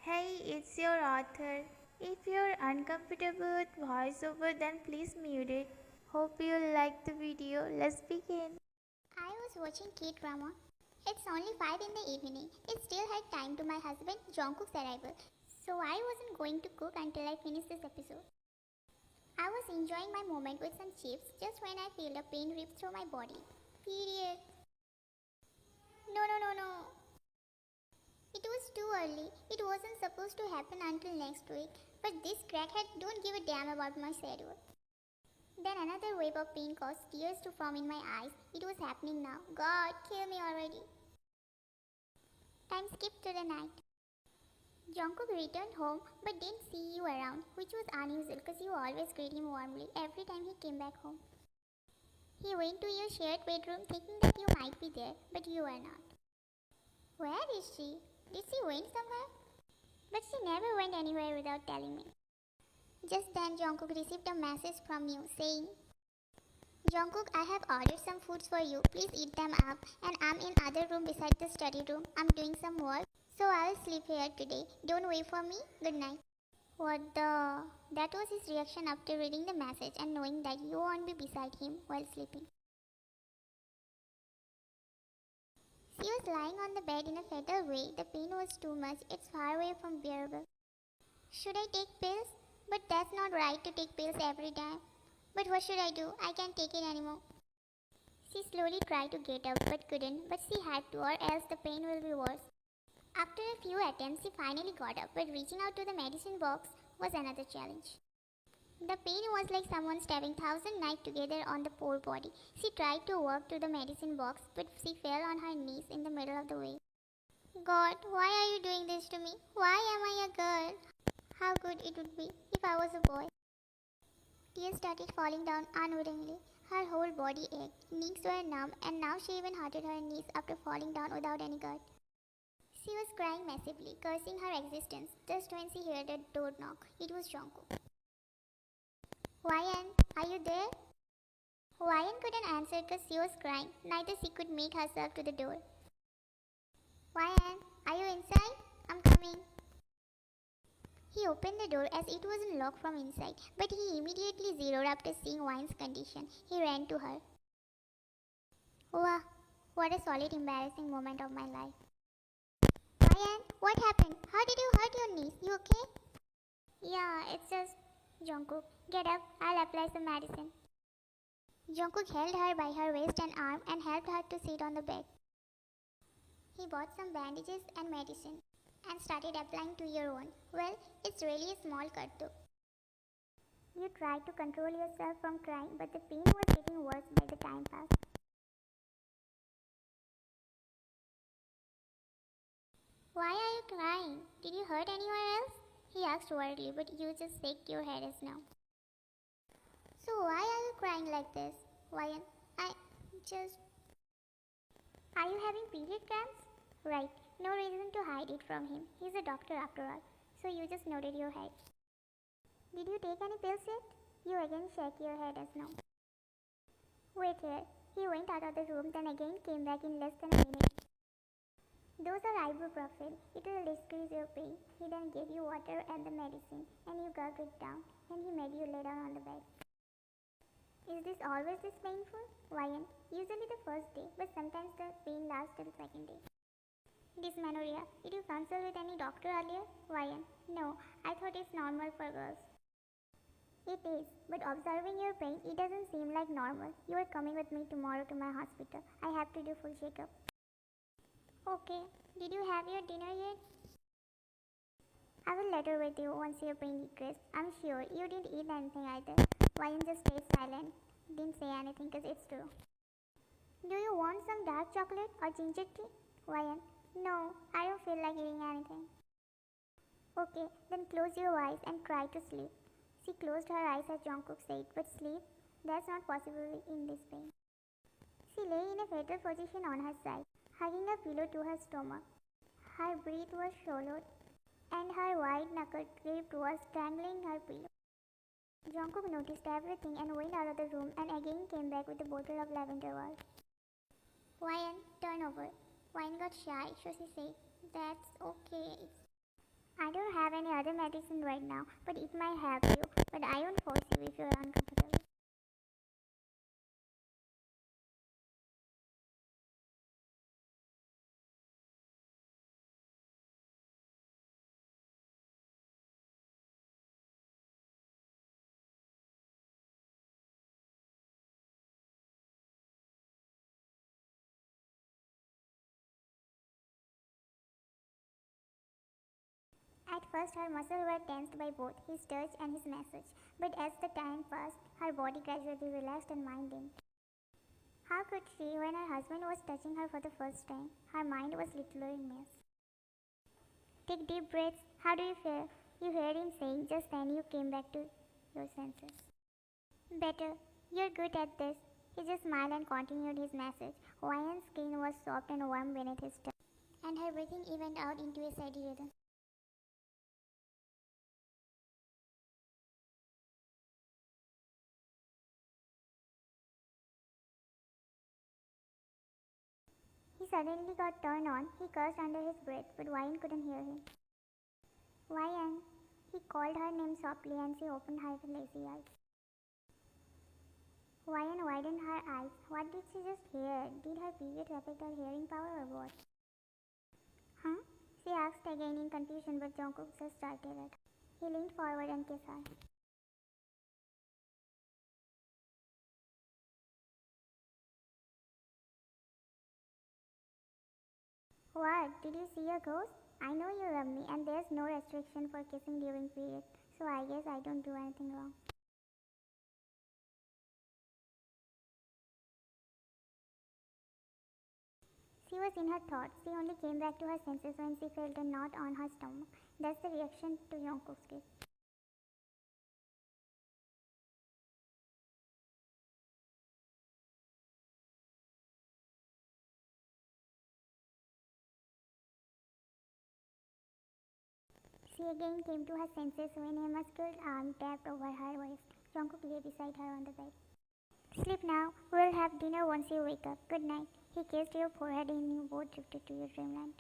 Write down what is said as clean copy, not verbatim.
Hey, it's your author. If you're uncomfortable with voiceover, then please mute it. Hope you like the video. Let's begin. I was watching K-drama. It's only 5 in the evening. It still had time to my husband Jungkook's arrival. So I wasn't going to cook until I finished this episode. I was enjoying my moment with some chips just when I felt a pain rip through my body. Period. No, no, no, no. It was too early. It wasn't supposed to happen until next week. But this crackhead don't give a damn about my schedule. Then another wave of pain caused tears to form in my eyes. It was happening now. God, kill me already. Time skipped to the night. Jungkook returned home but didn't see you around, which was unusual because you always greet him warmly every time he came back home. He went to your shared bedroom thinking that you might be there, but you were not. Where is she? Did she went somewhere? But she never went anywhere without telling me. Just then Jungkook received a message from you saying, Jungkook, I have ordered some foods for you. Please eat them up. And I'm in other room beside the study room. I'm doing some work. So I'll sleep here today. Don't wait for me. Good night. What the? That was his reaction after reading the message and knowing that you won't be beside him while sleeping. She was lying on the bed in a fatal way. The pain was too much. It's far away from bearable. Should I take pills? But that's not right to take pills every time. But what should I do? I can't take it anymore. She slowly tried to get up but couldn't, but she had to or else the pain will be worse. After a few attempts, she finally got up, but reaching out to the medicine box was another challenge. The pain was like someone stabbing 1,000 knives together on the poor body. She tried to walk to the medicine box, but she fell on her knees in the middle of the way. God, why are you doing this to me? Why am I a girl? How good it would be if I was a boy. Tears started falling down unwittingly. Her whole body ached, knees were numb, and now she even hurted her knees after falling down without any guard. She was crying massively, cursing her existence, just when she heard a door knock. It was Jungkook. Wyan, are you there? Wyan couldn't answer because she was crying, neither she could make herself to the door. Wyan, are you inside? I'm coming. He opened the door as it wasn't locked from inside, but he immediately zeroed after seeing Wyan's condition. He ran to her. Wow, what a solid embarrassing moment of my life. Wyan, what happened? How did you hurt your knees? You okay? Yeah, it's just... Jungkook, get up, I'll apply some medicine. Jungkook held her by her waist and arm and helped her to sit on the bed. He bought some bandages and medicine and started applying to your wound. Well, it's really a small cut though. You tried to control yourself from crying, but the pain was getting worse by the time passed. Why are you crying? Did you hurt anywhere else? He asked worriedly, but you just shook your head as no. So why are you crying like this? Wyan, I just... Are you having period cramps? Right, no reason to hide it from him. He's a doctor after all. So you just nodded your head. Did you take any pills yet? You again shake your head as no. Wait here. He went out of the room, then again came back in less than a minute. Those are ibuprofen. It will decrease your pain. He then gave you water and the medicine, and you gulped it down, and he made you lay down on the bed. Is this always this painful? Wyan, usually the first day, but sometimes the pain lasts till the second day. Dysmenorrhea. Did you consult with any doctor earlier? Wyan, no, I thought it's normal for girls. It is, but observing your pain, it doesn't seem like normal. You are coming with me tomorrow to my hospital. I have to do full checkup. Okay, did you have your dinner yet? I will later with you once your pain decreases. I'm sure you didn't eat anything either. Wyan just stayed silent. Didn't say anything because it's true. Do you want some dark chocolate or ginger tea? Wyan, no, I don't feel like eating anything. Okay, then close your eyes and try to sleep. She closed her eyes as Jungkook said, but sleep, that's not possible in this pain. She lay in a fetal position on her side, hugging a pillow to her stomach. Her breath was shallow, and her wide-knuckled grip was strangling her pillow. Jungkook noticed everything and went out of the room and again came back with a bottle of lavender oil. Wyan, turn over. Wyan got shy, so she said, That's okay. I don't have any other medicine right now, but it might help you. But I won't force you if you're uncomfortable. At first, her muscles were tensed by both his touch and his message, but as the time passed, her body gradually relaxed and mind didn't. How could she when her husband was touching her for the first time? Her mind was literally a mess. Take deep breaths. How do you feel? You heard him saying just then you came back to your senses. Better. You're good at this. He just smiled and continued his message. Ryan's skin was soft and warm beneath his touch, and her breathing evened out into a steady rhythm. He suddenly got turned on. He cursed under his breath, but Ryan couldn't hear him. Ryan, he called her name softly and she opened her lazy eyes. Ryan widened her eyes. What did she just hear? Did her periods affect her hearing power or what? Huh? She asked again in confusion, but Jungkook just started at her. He leaned forward and kissed her. What? Did you see a ghost? I know you love me and there's no restriction for kissing during period, so I guess I don't do anything wrong. She was in her thoughts. She only came back to her senses when she felt a knot on her stomach. That's the reaction to Jungkook's kiss. She again came to her senses when a muscular arm tapped over her waist. Jungkook lay beside her on the bed. Sleep now. We'll have dinner once you wake up. Good night. He kissed your forehead and you both drifted to your dreamland.